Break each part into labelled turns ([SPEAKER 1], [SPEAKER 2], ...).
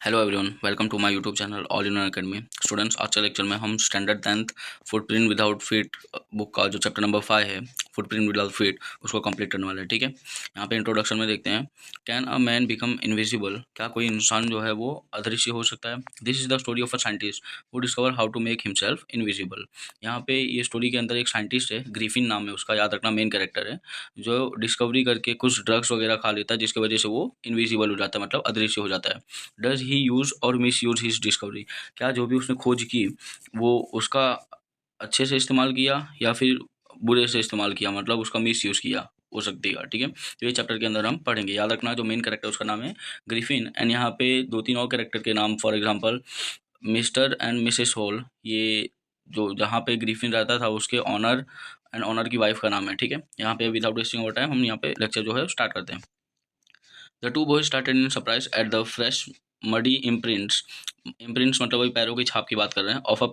[SPEAKER 1] Hello everyone, welcome to my YouTube channel all in one academy. Students, आज के lecture में हम standard 10th footprint without feet book का जो chapter number 5 है, फुटप्रिंट विदाउट फीट, उसको कंप्लीट करने वाले हैं। ठीक है, यहाँ पे इंट्रोडक्शन में देखते हैं, can a man become invisible? क्या कोई इंसान जो है वो अदृश्य हो सकता है? This is the story of a scientist who discover how to make himself invisible. यहाँ पे ये स्टोरी के अंदर एक साइंटिस्ट है, ग्रिफिन नाम है उसका, याद रखना, मेन कैरेक्टर है, जो डिस्कवरी करके कुछ ड्रग्स वगैरह खा लेता है जिसकी वजह से वो इनविजिबल हो जाता है, मतलब अदृश्य हो जाता है। डज ही यूज और मिस यूज हिज डिस्कवरी? क्या जो भी उसने खोज की वो उसका अच्छे से इस्तेमाल किया या फिर बुरे से इस्तेमाल किया, मतलब उसका मिस यूज किया हो सकती है। ठीक है, तो ये चैप्टर के अंदर हम पढ़ेंगे। याद रखना, जो मेन कैरेक्टर उसका नाम है ग्रिफिन, एंड यहाँ पे दो तीन और कैरेक्टर के नाम, for example mister and missus Hall. ये जो जहाँ पे ग्रिफिन रहता था उसके ऑनर एंड ऑनर की वाइफ का नाम है। ठीक है, यहाँ पे विदाउट वेस्टिंग ओवर टाइम हम यहाँ पे लेक्चर जो है स्टार्ट करते हैं। The two boys started in surprise at the fresh muddy imprints. Imprints मतलब वही पैरों की छाप की बात कर रहे हैं, ऑफ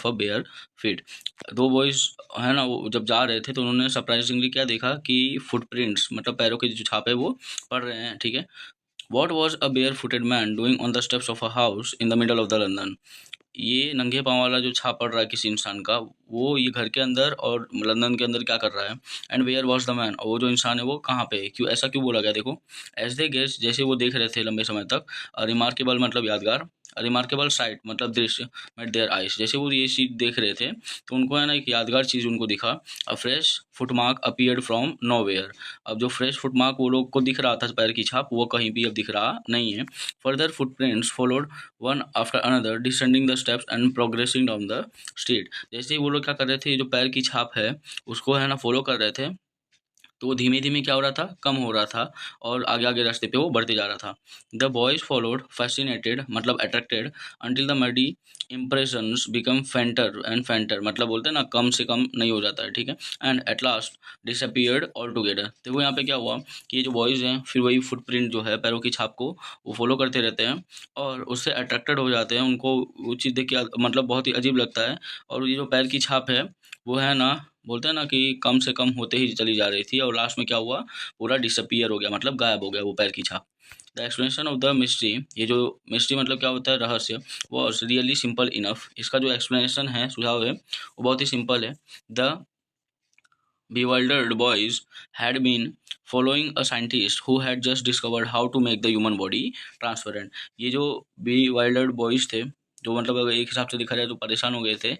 [SPEAKER 1] अ बेयर फीट। दो बॉयज है ना, वो जब जा रहे थे तो उन्होंने सरप्राइजिंगली क्या देखा कि फुटप्रिंट्स मतलब पैरों की जो छाप है वो पड़ रहे हैं। ठीक है, what was a bare footed man doing on the steps of a house in the middle of the London? ये नंगे पाँव वाला जो छाप पड़ रहा है किसी इंसान का, वो ये घर के अंदर और लंदन के अंदर क्या कर रहा है? And where was the man, और वो जो इंसान है वो कहाँ पे है? क्यों ऐसा क्यों बोला गया? देखो, एज दे गेस, जैसे वो देख रहे थे लंबे समय तक, रिमार्केबल मतलब यादगार, रिमार्केबल साइट मतलब दृश्य, मेट देयर आइस, जैसे वो ये चीज देख रहे थे तो उनको है ना एक यादगार चीज उनको दिखा। अ fresh footmark appeared from nowhere. अब जो फ्रेश फुटमार्क वो लोग को दिख रहा था, पैर की छाप, वो कहीं भी अब दिख रहा नहीं है। Further footprints followed one after another descending the steps and progressing down the street. जैसे ही वो लोग क्या कर रहे थे, जो पैर की छाप है उसको है ना फॉलो कर रहे थे, तो वो धीमे धीमे क्या हो रहा था, कम हो रहा था, और आगे आगे रास्ते पे वो बढ़ते जा रहा था। द बॉयज फॉलोड फैसिनेटेड मतलब attracted until the muddy impressions become फेंटर and फेंटर, मतलब बोलते हैं ना कम से कम नहीं हो जाता है। ठीक है, and at last disappeared all together. तो वो यहाँ पे क्या हुआ कि ये जो बॉयज़ हैं फिर वही फुटप्रिंट जो है पैरों की छाप को वो फॉलो करते रहते हैं और उससे अट्रैक्टेड हो जाते हैं। उनको वो चीज़ देख के मतलब बहुत ही अजीब लगता है, और ये जो पैर की छाप है वो है ना, बोलते हैं ना कि कम से कम होते ही चली जा रही थी, और लास्ट में क्या हुआ, पूरा डिसअपियर हो गया, मतलब गायब हो गया वो पैर की छाप। The explanation of the mystery, ये जो मिस्ट्री मतलब क्या होता है, रहस्य, वो रियली सिंपल इनफ। इसका जो एक्सप्लेनेशन है, सुझाव है, वो बहुत ही सिंपल है। The bewildered boys had been following a scientist who had just discovered how to make the human body transparent। ये जो bewildered boys थे, जो मतलब अगर एक हिसाब से देखा जाए तो परेशान हो गए थे,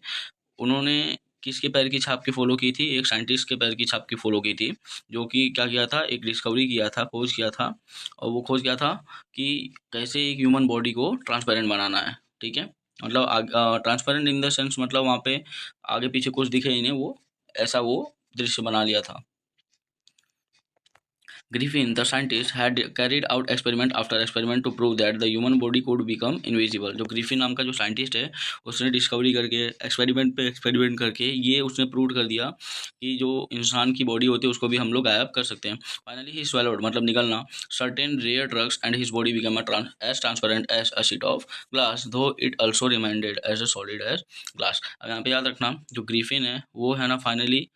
[SPEAKER 1] उन्होंने किसके पैर की छाप की फॉलो की थी? एक साइंटिस्ट के पैर की छाप की फॉलो की थी, जो कि क्या किया था, एक डिस्कवरी किया था, खोज किया था, और वो खोज किया था कि कैसे एक ह्यूमन बॉडी को ट्रांसपेरेंट बनाना है। ठीक है, मतलब ट्रांसपेरेंट इन द सेंस मतलब वहाँ पे आगे पीछे कुछ दिखे ही नहीं, वो ऐसा वो दृश्य बना लिया था। Griffin, the scientist, had carried out experiment after experiment to prove that the human body could become invisible। जो ग्रिफिन नाम का जो साइंटिस्ट है, उसने डिस्कवरी करके एक्सपेरिमेंट पे एक्सपेरिमेंट करके ये उसने प्रूव कर दिया कि जो इंसान की बॉडी होती है उसको भी हम लोग गायब कर सकते हैं। फाइनली ही swallowed मतलब निगलना certain rare drugs and his body became as transparent as a sheet of glass, though it also remained as a solid as glass। अब यहाँ पे याद रखना, जो ग्रिफिन है वो है ना फाइनली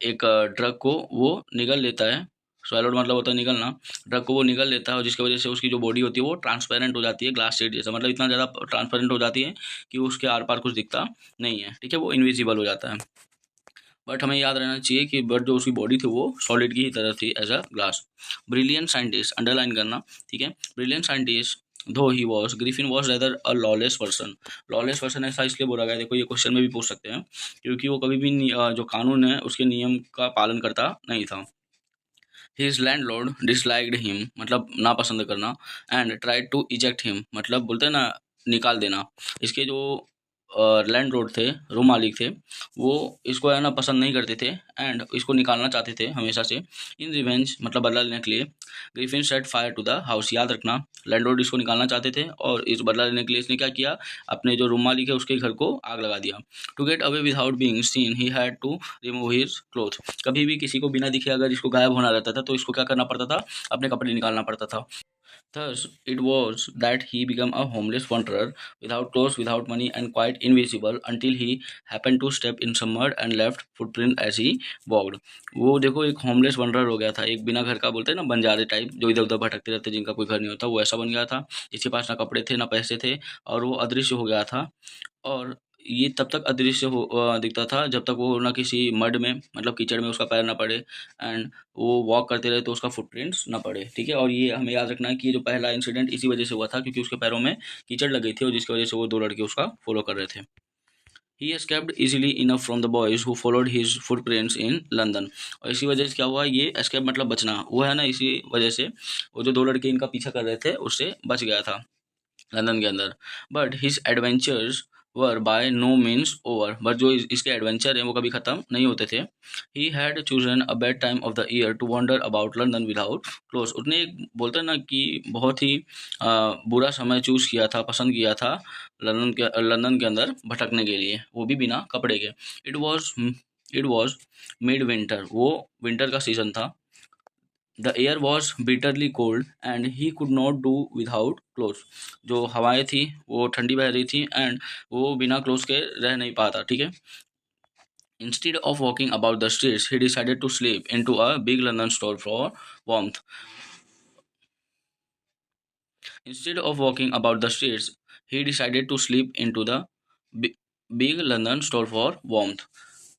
[SPEAKER 1] एक ड्रग को वो निगल लेता है। स्वैलोड मतलब होता है निगलना, ड्रग को वो निगल लेता है, और जिसकी वजह से उसकी जो बॉडी होती है वो ट्रांसपेरेंट हो जाती है, ग्लास शीट जैसा, मतलब इतना ज़्यादा ट्रांसपेरेंट हो जाती है कि उसके आर पार कुछ दिखता नहीं है। ठीक है, वो इनविजिबल हो जाता है। बट हमें याद रहना चाहिए कि बट जो उसकी बॉडी थी वो सॉलिड की ही तरह थी, as a glass. Brilliant scientist, underline करना। ठीक है, brilliant scientist though he was, Griffin was rather a lawless person. Lawless person ऐसा इसलिए बोला गया, देखो ये क्वेश्चन में भी पूछ सकते हैं, क्योंकि वो कभी भी जो कानून है उसके नियम का पालन करता नहीं था। हिज लैंडलॉर्ड डिसलाइक्ड हिम मतलब नापसंद करना, and tried to eject him मतलब बोलते हैं ना निकाल देना। इसके जो लैंडलॉर्ड थे, रूम मालिक थे, वो इसको है ना पसंद नहीं करते थे, एंड इसको निकालना चाहते थे हमेशा से। इन रिवेंज मतलब बदला लेने के लिए, Griffin set fire to the house. याद रखना, लैंडलॉर्ड इसको निकालना चाहते थे, और इस बदला लेने के लिए इसने क्या किया, अपने जो रूम मालिक है उसके घर को आग लगा दिया। To get away without being seen he had to remove his cloth. कभी भी किसी को बिना दिखे अगर इसको गायब होना रहता था तो इसको क्या करना पड़ता था, अपने कपड़े निकालना पड़ता था। Thus, it was that he became a homeless wanderer without clothes, without money, and quite invisible until he happened to step in some mud and left footprint as he walked. वो देखो एक होमलेस वंडरर हो गया था, एक बिना घर का बोलते हैं ना, बंजारे टाइप जो इधर उधर भटकते रहते, जिनका कोई घर नहीं होता, वो ऐसा बन गया था, जिसके पास ना कपड़े थे ना पैसे थे, और वो अदृश्य हो गया था। और ये तब तक अदृश्य दिखता था जब तक वो ना किसी मड में, मतलब कीचड़ में उसका पैर ना पड़े, एंड वो वॉक करते रहे तो उसका फुटप्रिंट्स ना पड़े। ठीक है, और ये हमें याद रखना है कि ये जो पहला इंसिडेंट इसी वजह से हुआ था, क्योंकि उसके पैरों में कीचड़ लग गई थी और जिसकी वजह से वो दो लड़के उसका फॉलो कर रहे थे। ही escaped easily enough from the boys who followed his footprints in London। और इसी वजह से क्या हुआ, ये escape मतलब बचना, वो है ना, इसी वजह से वो जो दो लड़के इनका पीछा कर रहे थे उससे बच गया था लंदन के अंदर। But his adventures were by no means over, but जो इसके एडवेंचर हैं वो कभी ख़त्म नहीं होते थे। He had chosen a bad time of the year to wander about London without cloth. उसने एक बोलते हैं ना कि बहुत ही बुरा समय चूज़ किया था, पसंद किया था लंदन के अंदर भटकने के लिए, वो भी बिना कपड़े के। इट वॉज मिड विंटर, वो विंटर का सीज़न था। The air was bitterly cold and he could not do without clothes. जो हवाएं थी वो ठंडी बह रही थी, एंड वो बिना क्लोथ्स के रह नहीं पाता। ठीक है, instead of walking about the streets he decided to sleep into a big London store for warmth. Instead of walking about the streets he decided to sleep into the big London store for warmth.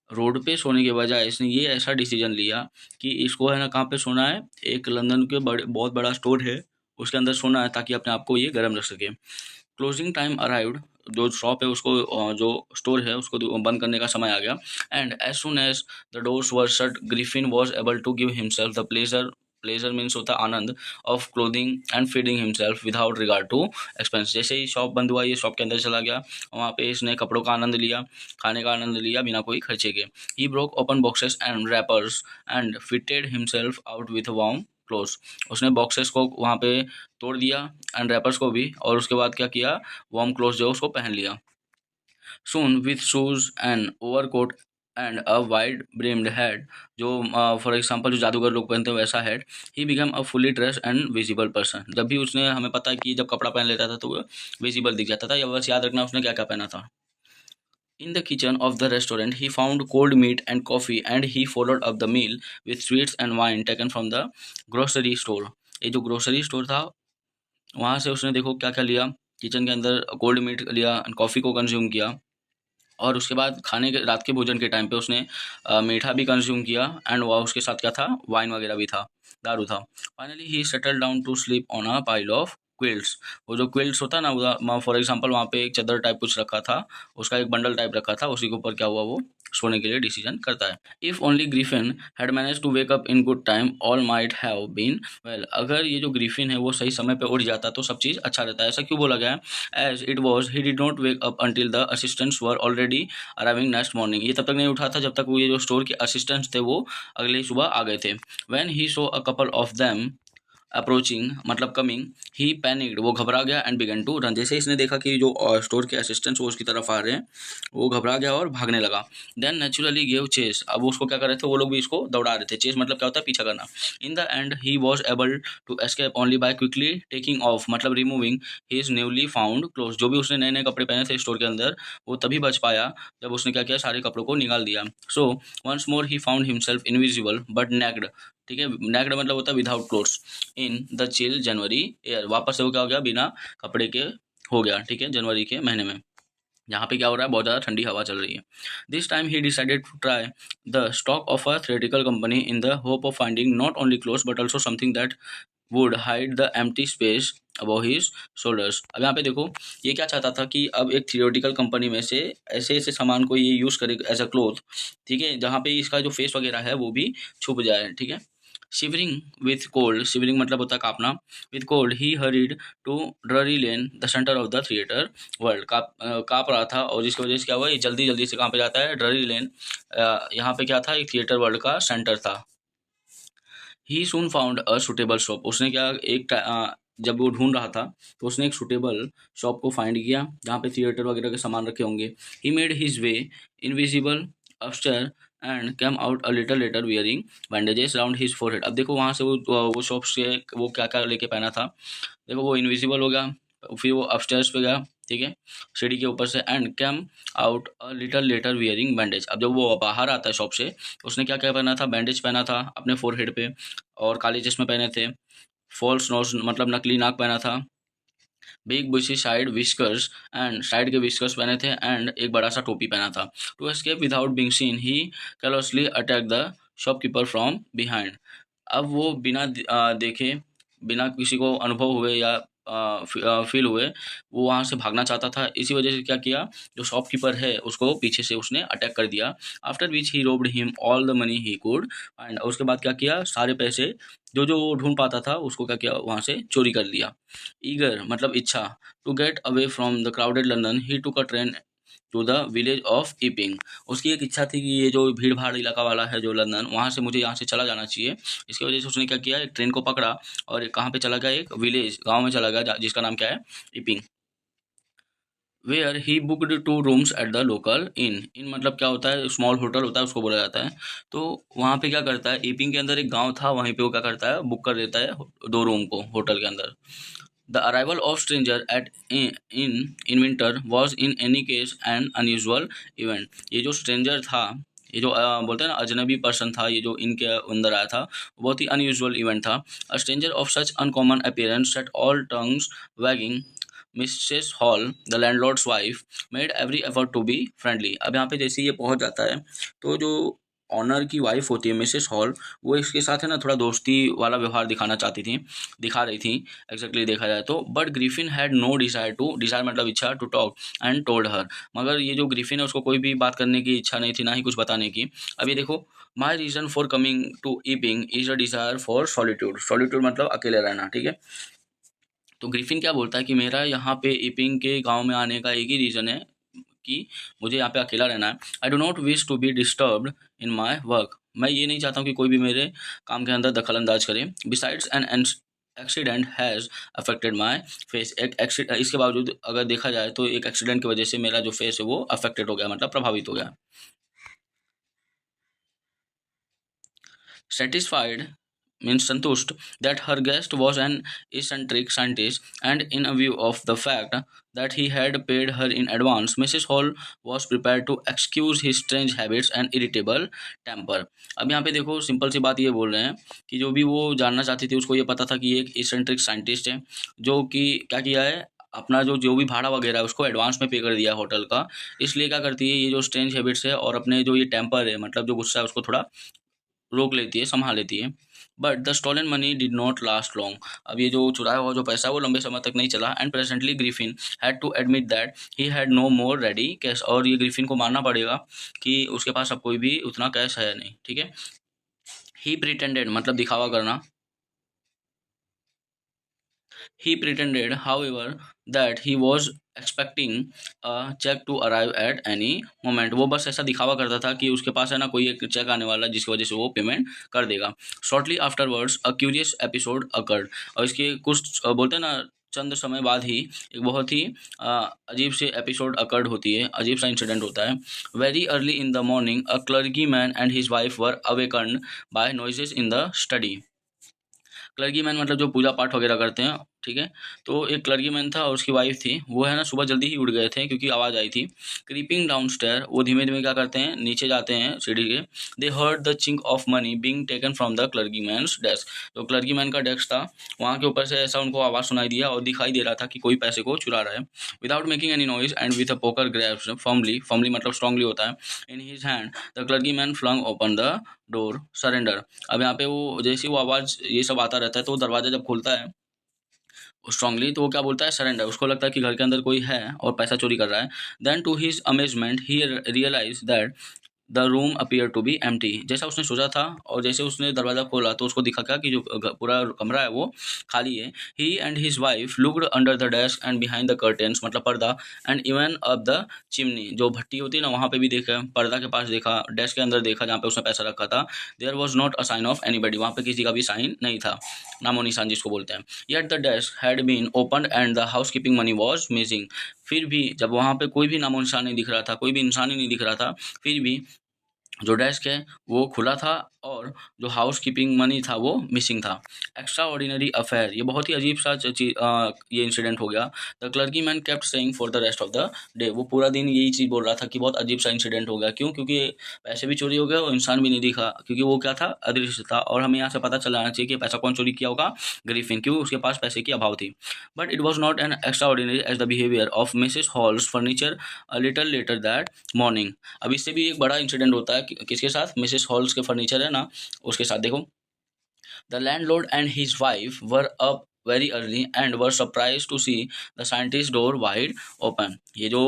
[SPEAKER 1] Road पे सोने के बजाय इसने ये ऐसा decision लिया कि इसको है ना कहाँ पे सोना है, एक लंदन के बड़े बहुत बड़ा स्टोर है उसके अंदर सोना है, ताकि अपने आप को ये गर्म रख सके। क्लोजिंग टाइम अराइव्ड, जो शॉप है उसको जो स्टोर है उसको बंद करने का समय आ गया। And as soon as the doors were shut Griffin was able to give himself the pleasure, pleasure means होता है आनंद, of clothing and feeding himself without regard to expense. जैसे ही शॉप बंद हुआ ये शॉप के अंदर चला गया, वहाँ पे इसने कपड़ों का आनंद लिया, खाने का आनंद लिया बिना कोई खर्चे के। He broke open boxes and rappers and fitted himself out with warm clothes. उसने बॉक्सेस को वहाँ पे तोड़ दिया, एंड रैपर्स को भी, और उसके बाद क्या किया, वार्म क्लोथ्स जो उसको पहन लिया। Soon with shoes and overcoat and a wide brimmed head, जो फॉर एग्जांपल जो जादूगर लोग पहनते हैं वैसा head. He become a fully dress and visible person. जब भी उसने, हमें पता है कि जब कपड़ा पहन लेता था तो वो विजिबल दिख जाता था, या बस याद रखना उसने क्या क्या पहना था। In the kitchen of the restaurant, he found cold meat and coffee, and he followed up the meal with sweets and wine taken from the grocery store। ये जो ग्रोसरी स्टोर था वहाँ से उसने देखो क्या क्या लिया, किचन के अंदर कोल्ड मीट लिया, कॉफ़ी को कंज्यूम किया, और उसके बाद खाने के रात के भोजन के टाइम पे उसने मीठा भी कंज्यूम किया, एंड वह उसके साथ क्या था, वाइन वगैरह भी था, दारू था। Finally he settle down to sleep on a pile of quilts. वो जो क्विल्ट्स होता है ना, फॉर एग्जांपल वहाँ पे एक चादर टाइप कुछ रखा था, उसका एक बंडल टाइप रखा था, उसी के ऊपर क्या हुआ, वो सोने के लिए डिसीजन करता है। If only Griffin had manage to wake up in good time all might have been well. अगर ये जो ग्रिफिन है वो सही समय पे उठ जाता तो सब चीज़ अच्छा रहता है। ऐसा क्यों बोला गया है, as it was he did not wake up until the assistants were already arriving next morning. ये तब तक नहीं उठा था जब तक वो ये जो स्टोर के असिस्टेंट्स थे वो अगले ही सुबह आ गए थे। When he so a couple of them approaching मतलब कमिंग, ही पैनिक्ड, वो घबरा गया, एंड बिगन टू रन। जैसे इसने देखा कि जो स्टोर के असिस्टेंट्स वो उसकी तरफ आ रहे हैं, वो घबरा गया और भागने लगा। देन नेचुरली गेव चेस, अब उसको क्या कर रहे थे, वो लोग भी इसको दौड़ा रहे थे। चेस मतलब क्या होता है, पीछा करना। In the end he was able to escape only by quickly taking off मतलब removing his newly found cloth. जो भी उसने नए नए कपड़े पहने थे स्टोर के अंदर, वो तभी बच पाया जब उसने क्या किया, सारे कपड़ों को निकाल दिया। So once more he found himself invisible but naked. ठीक है, नेक्ड मतलब होता है without clothes in the chill January air. वापस से वो क्या हो गया, बिना कपड़े के हो गया। ठीक है, जनवरी के महीने में यहाँ पे क्या हो रहा है, बहुत ज़्यादा ठंडी हवा चल रही है। This time he decided to try the stock of a theoretical company in the hope of finding not only clothes but also something that would hide the empty space above his shoulders. अब यहाँ पे देखो ये क्या चाहता था कि अब एक थियोरेटिकल कंपनी में से ऐसे ऐसे सामान को ये यूज़ करे एज अ क्लोथ, ठीक है, जहाँ पे इसका जो फेस वगैरह है वो भी छुप जाए। ठीक है, शिवरिंग विथ कोल्ड, शिवरिंग मतलब होता है कांपना, with cold he hurried to Drury Lane the centre of the theatre world. काँप रहा था, और जिसकी वजह से क्या हुआ, ये जल्दी जल्दी से कहाँ पे जाता है, ड्ररी लेन। यहाँ पे क्या था, एक थिएटर वर्ल्ड का सेंटर था। ही सून फाउंड अ सुटेबल शॉप, उसने क्या जब वो ढूंढ रहा था तो उसने एक सुटेबल शॉप को फाइंड किया जहाँ पे थिएटर वगैरह के सामान रखे होंगे। He made his way invisible upstair and came out a little later wearing bandages round his forehead. अब देखो वहाँ से वो शॉप से वो क्या क्या लेके पहना था। देखो वो इनविजिबल हो गया, फिर वो अपस्टेयर्स पे गया, ठीक है, सीढ़ी के ऊपर से, and came out a little later wearing bandage. अब जब वो बाहर आता है शॉप से, उसने क्या क्या पहना था, बैंडेज पहना था अपने फोरहेड पे, और काले चश्मे पहने थे, फॉल्स नोज मतलब नकली नाक पहना था, big bushy side whiskers and side के विस्कर्स पहने थे, एंड एक बड़ा सा टोपी पहना था। To escape without being seen he callously attacked the shopkeeper from behind. अब वो बिना देखे, बिना किसी को अनुभव हुए या फील हुए, वो वहाँ से भागना चाहता था। इसी वजह से क्या किया, जो शॉपकीपर है उसको पीछे से उसने अटैक कर दिया। After which he robed him all the money he could, and उसके बाद क्या किया, सारे पैसे जो जो वो ढूंढ पाता था उसको क्या किया, वहाँ से चोरी कर लिया। ईगर मतलब इच्छा, to get away from the crowded London he took a train to the village of Epping. उसकी एक इच्छा थी कि ये जो भीड़ भाड़ इलाका वाला है जो लंदन, वहाँ से मुझे यहाँ से चला जाना चाहिए। इसकी वजह से उसने क्या किया, एक ट्रेन को पकड़ा और कहाँ पे चला गया, एक विलेज गांव में चला गया जिसका नाम क्या है, Epping. Where he booked 2 rooms at the local inn. Inn मतलब क्या होता है, स्मॉल होटल होता है उसको बोला जाता है। तो वहाँ पे क्या करता है, ईपिंग के अंदर एक गांव था, वहीं पे वो क्या करता है, बुक कर देता है 2 रूम को होटल के अंदर। The arrival of stranger at in winter was in any case an unusual event। ये जो stranger था, ये जो बोलते हैं ना अजनबी पर्सन था, ये जो इनके अंदर आया था, बहुत ही अनयूजुअल इवेंट था। A stranger of such uncommon appearance set all tongues wagging। Missus Hall the landlord's wife made every effort to be friendly. अब यहाँ पे जैसे ही ये पहुंच जाता है, तो जो ऑनर की वाइफ होती है मिसेस हॉल, वो इसके साथ है ना थोड़ा दोस्ती वाला व्यवहार दिखाना चाहती थी, दिखा रही थी एग्जैक्टली देखा जाए तो। But Griffin had no desire to, desire मतलब इच्छा, to talk and told her. मगर ये जो ग्रिफिन है उसको कोई भी बात करने की इच्छा नहीं थी, ना ही कुछ बताने की। अब ये देखो, my reason for coming to Epping is a desire for solitude. Solitude मतलब अकेले रहना, ठीक है। तो ग्रिफिन क्या बोलता है कि मेरा यहाँ पे ईपिंग के गांव में आने का एक ही रीज़न है कि मुझे यहाँ पे अकेला रहना है। I do not wish to be disturbed in my work. मैं ये नहीं चाहता हूँ कि कोई भी मेरे काम के अंदर दखल अंदाज करे। Besides an accident has affected my face. एक एक्सीडेंट, इसके बावजूद अगर देखा जाए तो एक एक्सीडेंट की वजह से मेरा जो फेस है वो अफेक्टेड हो गया, मतलब प्रभावित हो गया। Satisfied means संतुष्ट that her guest was an eccentric scientist, and in a view of the fact that he had paid her in advance, Mrs. Hall was prepared to excuse his strange habits and irritable temper। अब यहाँ पे देखो simple सी बात ये बोल रहे हैं कि जो भी वो जानना चाहती थी उसको ये पता था कि ये एक इसेंट्रिक साइंटिस्ट है, जो कि क्या किया है, अपना जो जो भी भाड़ा वगैरह है उसको एडवांस में पे कर दिया होटल का। इसलिए क्या करती है, ये जो स्ट्रेंज हैबिट्स है और अपने जो ये टेम्पर है मतलब जो गुस्सा है उसको थोड़ा रोक लेती है, संभाल लेती है। But the stolen money did not last long. अब ये जो चुराया हुआ जो पैसा है वो लंबे समय तक नहीं चला। And presently Griffin had to admit that he had no more ready cash. और ये ग्रिफिन को मानना पड़ेगा कि उसके पास अब कोई भी उतना कैश है नहीं, ठीक है। ही प्रिटेंडेड मतलब दिखावा करना। He pretended, however, that he was expecting a check to arrive at any moment। वो बस ऐसा दिखावा करता था कि उसके पास है ना कोई एक चेक आने वाला है जिसकी वजह से वो पेमेंट कर देगा। Shortly afterwards, a curious episode occurred। और इसके कुछ बोलते हैं ना चंद समय बाद ही एक बहुत ही अजीब से एपिसोड अकर्ड होती है, अजीब सा इंसिडेंट होता है। Very early in the morning a clergy man and his wife were awakened by noises in the study. Clergy man मतलब जो पूजा पाठ वगैरह करते हैं, ठीक है। तो एक क्लर्गी मैन था और उसकी वाइफ थी, वो है ना सुबह जल्दी ही उठ गए थे क्योंकि आवाज़ आई थी। क्रीपिंग डाउन स्टेयर, वो धीमे धीमे क्या करते हैं, नीचे जाते हैं सीढ़ी के। They heard the chink of money being taken from the clergy man's desk. जो क्लर्गी मैन का डेस्क था वहाँ के ऊपर से ऐसा उनको आवाज़ सुनाई दिया और दिखाई दे रहा था कि कोई पैसे को चुरा रहा है। Without making any noise and with a poker grabs firmly, firmly मतलब स्ट्रांगली होता है, in his hand, the clergy man flung open the door surrender. अब यहाँ पे वो जैसे वो आवाज़ ये सब आता रहता है तो वो दरवाज़ा जब खोलता है स्ट्रांगली, तो वो क्या बोलता है, सरेंडर। उसको लगता है कि घर के अंदर कोई है और पैसा चोरी कर रहा है। Then to his amazement he realize that the room appear to be empty. जैसा उसने सोचा था और जैसे उसने दरवाज़ा खोला तो उसको दिखा क्या कि जो पूरा कमरा है वो खाली है। He and his wife looked under the desk and behind the curtains मतलब पर्दा, and even up the chimney, जो भट्टी होती है ना वहाँ पे भी देखा, पर्दा के पास देखा, डेस्क के अंदर देखा जहाँ पे उसने पैसा रखा था। There was not a sign of anybody, वहाँ पे किसी का भी साइन नहीं था, नामो निशान जिसको बोलते हैं। Yet the desk had been opened and the house keeping money was missing. फिर भी जब वहाँ पे कोई भी नामो निशान नहीं दिख रहा था, कोई भी इंसान ही नहीं दिख रहा था, फिर भी जो डेस्क है वो खुला था और जो हाउस कीपिंग मनी था वो मिसिंग था। एक्स्ट्रा ऑर्डिनरी अफेयर, ये बहुत ही अजीब सा ये इंसिडेंट हो गया। The clerky man kept saying for the rest of the day, वो पूरा दिन यही चीज़ बोल रहा था कि बहुत अजीब सा इंसिडेंट हो गया। क्यों? क्योंकि पैसे भी चोरी हो गए और इंसान भी नहीं दिखा, क्योंकि वो क्या था, अदृश्य था। और हमें यहाँ से पता चल जाना चाहिए कि पैसा कौन चोरी किया होगा, ग्रिफिन, क्योंकि उसके पास पैसे की अभाव थी। But it was not an extra ordinary as the behaviour of missus Hall's furniture a little later that morning. अब इससे भी एक बड़ा इंसिडेंट होता है किसके साथ, मिसेस हॉल्स के फर्नीचर है ना उसके साथ। देखो, the landlord and his wife were up very early and were surprise to see the scientist door wide open. ये जो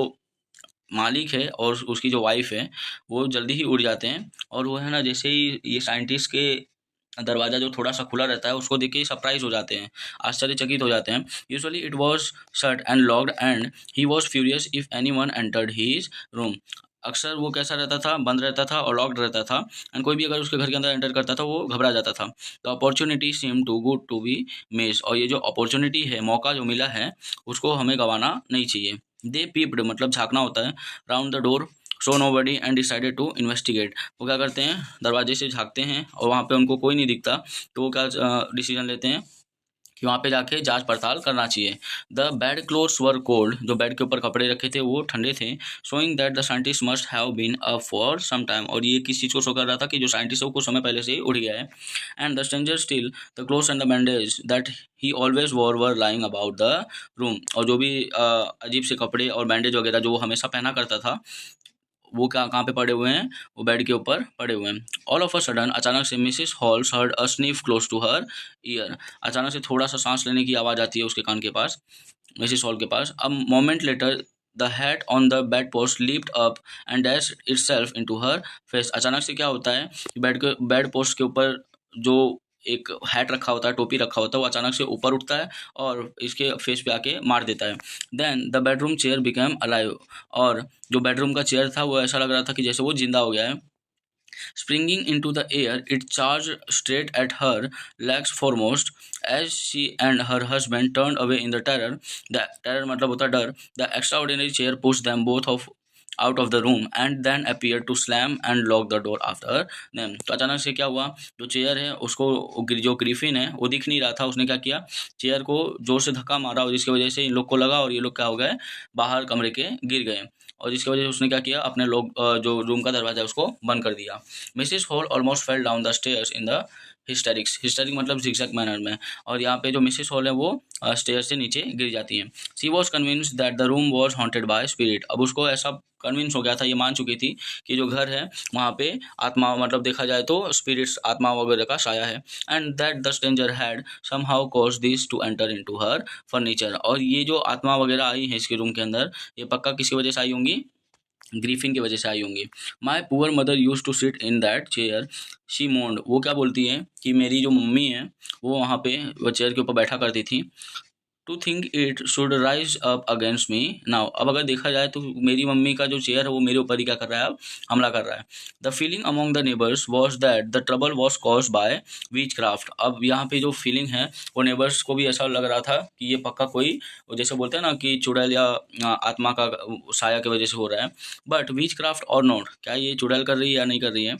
[SPEAKER 1] मालिक है और उसकी जो वाइफ है वो जल्दी ही उठ जाते हैं, और वो है ना जैसे ही ये साइंटिस्ट के दरवाज़ा जो थोड़ा सा खुला रहता है उसको देख के सरप्राइज हो जाते हैं, आश्चर्यचकित हो जाते हैं। Usually it was shut and locked and he was furious if any one entered his room. अक्सर वो कैसा रहता था, बंद रहता था और लॉक्ड रहता था, एंड कोई भी अगर उसके घर के अंदर एंटर करता था वो घबरा जाता था। The opportunity seem too good to be miss, और ये जो अपॉर्चुनिटी है, मौका जो मिला है, उसको हमें गंवाना नहीं चाहिए। दे पीप्ड मतलब झांकना होता है, round the door saw nobody and decided to investigate. वो क्या करते हैं, दरवाजे से झांकते हैं और वहाँ पे उनको कोई नहीं दिखता, तो वो क्या डिसीजन लेते हैं कि वहाँ पे जाके जांच पड़ताल करना चाहिए। The bed clothes were cold, जो बेड के ऊपर कपड़े रखे थे वो ठंडे थे। Showing that the scientist must have been up for some time, और ये किस चीज़ को शो कर रहा था कि जो साइंटिस्ट है वो कुछ समय पहले से ही उठ गया है। And the stranger still the clothes and the bandage that he always war were lying about the room, और जो भी अजीब से कपड़े और बैंडेज वगैरह जो वो हमेशा पहना करता था वो क्या कहाँ पे पड़े हुए हैं, वो बेड के ऊपर पड़े हुए हैं। ऑल ऑफ अ सडन अचानक से missus Hall's heard a sniff close to her ear. अचानक से थोड़ा सा सांस लेने की आवाज़ आती है उसके कान के पास, मिसिस हॉल के पास। A moment later the hat on the bedpost leaped up and dash itself into her face. अचानक से क्या होता है कि बेड पोस्ट के ऊपर जो एक हैट रखा होता है, टोपी रखा होता है, वो अचानक से ऊपर उठता है और इसके फेस पे आके मार देता है। Then the bedroom chair became alive, और जो बेडरूम का चेयर था वो ऐसा लग रहा था कि जैसे वो जिंदा हो गया है। Springing into the air, it charged straight at her legs foremost. As she and her husband turned away in the terror, the terror मतलब होता है डर, the extraordinary chair pushed them both of out of the room and then appeared to slam and lock the door after them. तो अचानक से क्या हुआ, जो चेयर है उसको, जो ग्रिफिन है वो दिख नहीं रहा था, उसने क्या किया, चेयर को जोर से धक्का मारा और जिसकी वजह से इन लोग को लगा और ये लोग क्या हो गए, बाहर कमरे के गिर गए। और जिसकी वजह से उसने क्या किया, अपने लोग जो रूम का दरवाजा है उसको बंद कर दिया। Mrs hall almost fell down the stairs in the hysterics, historic मतलब zigzag मैनर में, और यहाँ पे जो मिसिस हॉल है वो स्टेयर से नीचे गिर जाती हैं। She was convinced that the room was haunted by spirit, अब उसको ऐसा कन्विंस हो गया था, ये मान चुकी थी कि जो घर है वहाँ पे आत्मा, मतलब देखा जाए तो स्पिरिट्स, आत्मा वगैरह का साया है। And that the stranger had somehow caused this to enter into her furniture, और ये जो आत्मा वगैरह आई है इसके रूम के अंदर, ये पक्का किसकी वजह से आई होंगी, ग्रीफिन की वजह से आई होंगी। My poor mother use to sit in that chair she moaned, वो क्या बोलती है कि मेरी जो मम्मी है वो वहाँ पे वो चेयर के ऊपर बैठा करती थी। To think it should rise up against me now, अब अगर देखा जाए तो मेरी मम्मी का जो चेयर है वो मेरे ऊपर ही क्या कर रहा है, अब हमला कर रहा है। The feeling among the neighbours was that the trouble was cause by which craft, अब यहाँ पे जो फीलिंग है वो नेबर्स को भी ऐसा लग रहा था कि ये पक्का कोई, वो जैसे बोलते हैं ना कि चुड़ैल या आत्मा का साया की वजह से हो रहा है। बट वीच क्राफ्ट और नॉट, क्या ये चुड़ैल कर रही है या नहीं कर रही है।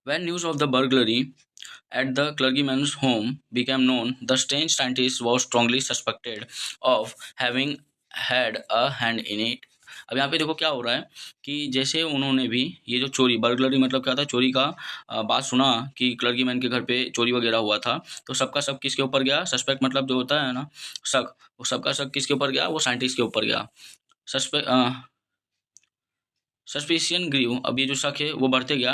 [SPEAKER 1] When news of the burglary at the clergyman's home became known, the strange scientist was strongly suspected of having had a hand in it. अब यहाँ पे देखो क्या हो रहा है कि जैसे उन्होंने भी ये जो चोरी, बर्गलरी मतलब क्या था, चोरी का बात सुना कि क्लर्कीमैन के घर पे चोरी वगैरह हुआ था, तो सबका सब किसके ऊपर गया, सस्पेक्ट मतलब जो होता है ना शक, वो सबका शक किसके ऊपर गया, वो साइंटिस्ट के ऊपर गया। सस्पेक्ट सस्पिशियन ग्रीव, अब ये जो शक है वो बढ़ते गया।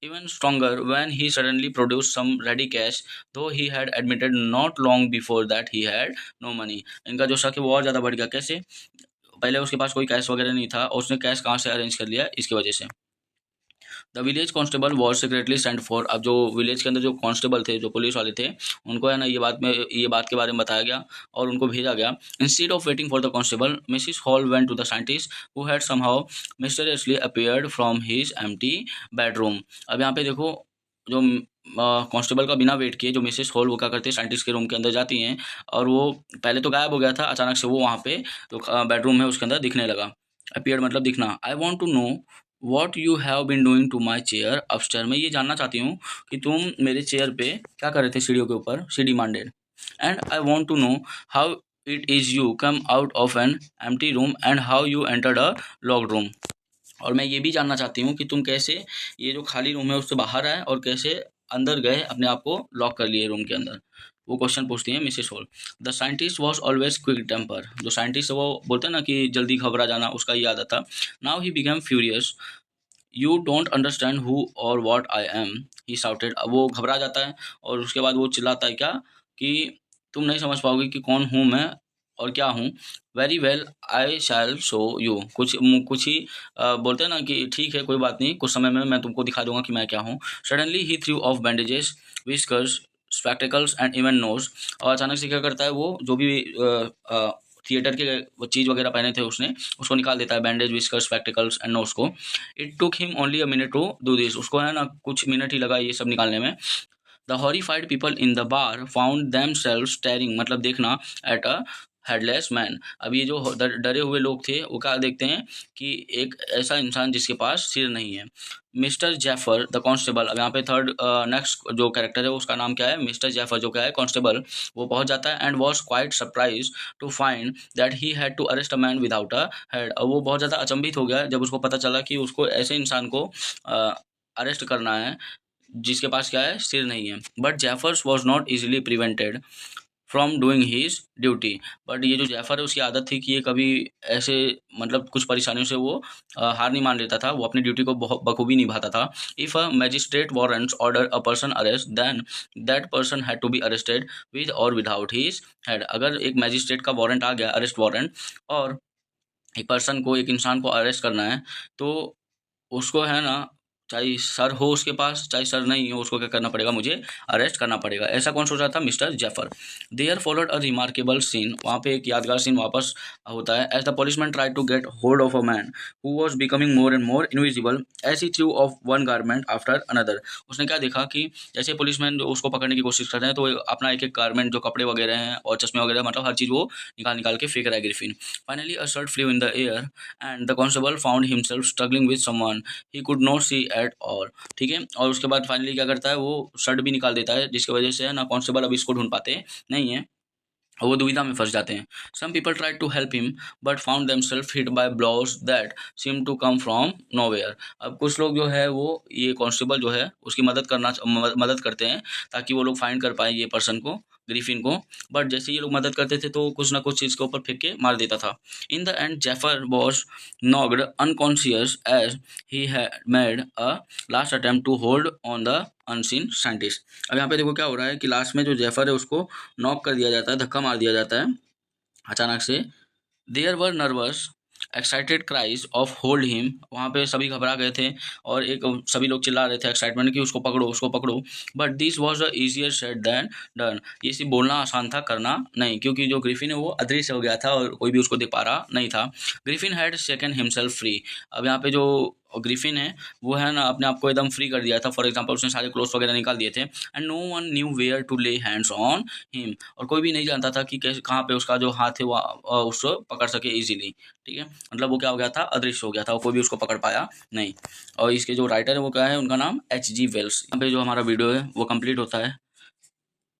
[SPEAKER 1] Even stronger when he suddenly produce some ready cash though he had admitted not long before that he had no money. इनका जो शक है वो और ज़्यादा बढ़ गया, कैसे, पहले उसके पास कोई कैश वगैरह नहीं था और उसने कैश कहाँ से अरेंज कर लिया इसकी वजह से। The village constable was secretly sent for, अब जो विलेज के अंदर जो कांस्टेबल थे, जो पुलिस वाले थे, उनको है ना ये बात के बारे में बताया गया और उनको भेजा गया। Instead of waiting for the constable, Mrs Hall went to the scientist who had somehow mysteriously appeared from his empty bedroom. अब यहाँ पे देखो, जो कांस्टेबल का बिना वेट किए जो मिसेस हॉल वो क्या करते हैं, साइंटिस्ट के रूम के अंदर जाती हैं, और वो पहले तो गायब हो गया था, अचानक से वो वहाँ पे जो बेडरूम है उसके अंदर दिखने लगा। अपीयर्ड मतलब दिखना। I want to know what you have been doing to my chair upstairs, मैं ये जानना चाहती हूँ कि तुम मेरे चेयर पे क्या कर रहे थे सीढ़ियों के ऊपर, she demanded. And I want to know how it is you come out of an empty room and how you entered a locked room, और मैं ये भी जानना चाहती हूँ कि तुम कैसे ये जो खाली रूम है उससे बाहर आए और कैसे अंदर गए, अपने आप को लॉक कर लिए रूम के अंदर। वो क्वेश्चन पूछती हैं Mrs Hall. The scientist was always quick temper, जो साइंटिस्ट है वो बोलते हैं ना कि जल्दी घबरा जाना, उसका ये आदत था। Now he become furious, you don't understand who or what I am, he shouted. अब वो घबरा जाता है और उसके बाद वो चिल्लाता है क्या, कि तुम नहीं समझ पाओगे कि कौन हूँ मैं और क्या हूँ। Very well I shall show you, कुछ ही बोलते हैं ना कि ठीक है कोई बात नहीं, कुछ समय में मैं तुमको दिखा दूंगा कि मैं क्या हूँ। सडनली ही threw off bandages, whiskers, spectacles and even nose, और अचानक से क्या करता है वो, जो भी थिएटर के वो चीज़ वगैरह पहने थे उसने, उसको निकाल देता है, bandage, whiskers, spectacles and nose को। It took him only a minute to do this, उसको है ना कुछ मिनट ही लगा ये सब निकालने में। The horrified people in the bar found themselves staring, मतलब देखना, एट अ हेडलेस मैन। अब ये जो डरे हुए लोग थे वो क्या देखते हैं कि एक ऐसा इंसान जिसके पास सिर नहीं है। मिस्टर जैफर द कांस्टेबल, अब यहाँ पे थर्ड नेक्स्ट जो कैरेक्टर है उसका नाम क्या है, मिस्टर जैफर, जो क्या है कांस्टेबल, वो पहुंच जाता है and was quite surprise to find that he had to arrest a man without a head. अब वो बहुत ज़्यादा अचंभित हो गया जब उसको पता चला कि उसको ऐसे इंसान को अरेस्ट करना है जिसके पास क्या है, सिर नहीं है। But Jaffers was not easily prevented from doing his duty, but ये जो जैफर है उसकी आदत थी कि ये कभी ऐसे मतलब कुछ परेशानियों से वो हार नहीं मान लेता था, वो अपनी ड्यूटी को बहुत बखूबी निभाता था। If a magistrate warrants order a person arrest then that person had to be arrested with or without his head, अगर एक मैजिस्ट्रेट का वारंट आ गया, अरेस्ट वारंट, और एक पर्सन को, एक इंसान को अरेस्ट करना है, तो उसको है ना, चाहे सर हो उसके पास चाहे सर नहीं हो, उसको क्या करना पड़ेगा, मुझे अरेस्ट करना पड़ेगा। ऐसा कौन सोच रहा था, Mr Jaffer. There followed a remarkable scene, वहाँ पे एक यादगार सीन वापस होता है। As the policeman try to get hold of a man who was becoming more and more invisible as he threw off one garment after another, उसने क्या देखा कि जैसे पुलिसमैन जो उसको पकड़ने की कोशिश कर रहे हैं तो वो अपना एक एक गारमेंट, जो कपड़े वगैरह हैं और चश्मे वगैरह, मतलब हर चीज़ वो निकाल निकाल के फेंक रहा है Griffin. Finally a shirt flew in the air and the constable found himself struggling with someone he could not see at all, ठीक है। और उसके बाद फाइनली क्या करता है, वो शर्ट भी निकाल देता है, जिसकी वजह से है ना कांस्टेबल अब इसको ढूंढ पाते नहीं है और वो दुविधा में फंस जाते हैं। Some people try to help him but found themselves hit by blows that seem to come from nowhere. अब कुछ लोग जो है वो ये कांस्टेबल जो है उसकी मदद करते हैं ताकि वो लोग फाइंड कर पाए ये पर्सन को, ग्रिफिन को। बट जैसे ये लोग मदद करते थे तो कुछ ना कुछ चीज़ के ऊपर फेंक के मार देता था। In the end Jaffer was knocked unconscious as he had made a last attempt to hold on the unseen scientist. अब यहाँ पे देखो क्या हो रहा है कि लास्ट में जो जेफर है उसको नॉक कर दिया जाता है, धक्का मार दिया जाता है अचानक से। There were nervous excited cries of hold him, वहाँ पे सभी घबरा गए थे और एक सभी लोग चिल्ला रहे थे एक्साइटमेंट कि उसको पकड़ो उसको पकड़ो। But this was the easier said than done, ये सिर्फ बोलना आसान था, करना नहीं, क्योंकि जो ग्रिफिन है वो अदृश्य हो गया था और कोई भी उसको देख पा रहा नहीं था। Griffin had second himself free, अब यहाँ पे जो ग्रिफिन है वो है ना अपने आप को एकदम फ्री कर दिया था। फॉर एग्जाम्पल उसने सारे क्लोथ्स वगैरह निकाल दिए थे। And no one knew where to lay hands on him, और कोई भी नहीं जानता था कि कैसे कहाँ पे उसका जो हाथ है वो उसको पकड़ सके इजीली, ठीक है। मतलब वो क्या हो गया था, अदृश्य हो गया था, वो कोई भी उसको पकड़ पाया नहीं। और इसके जो राइटर है वो क्या है, उनका नाम H.G. वेल्स। यहाँ पे जो हमारा वीडियो है वो कंप्लीट होता है।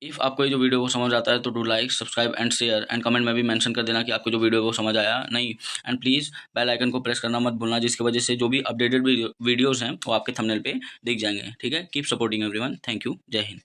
[SPEAKER 1] इफ़ आपको ये जो वीडियो को समझ आता है तो do like subscribe and share and comment में भी मेंशन कर देना कि आपको जो वीडियो है वो समझ आया नहीं। एंड प्लीज़ बेल आइकन को प्रेस करना मत भूलना, जिसकी वजह से जो भी अपडेटेड वीडियोज़ हैं वो आपके थंबनेल पे दिख जाएंगे, ठीक है। Keep supporting everyone, thank you, जय हिंद।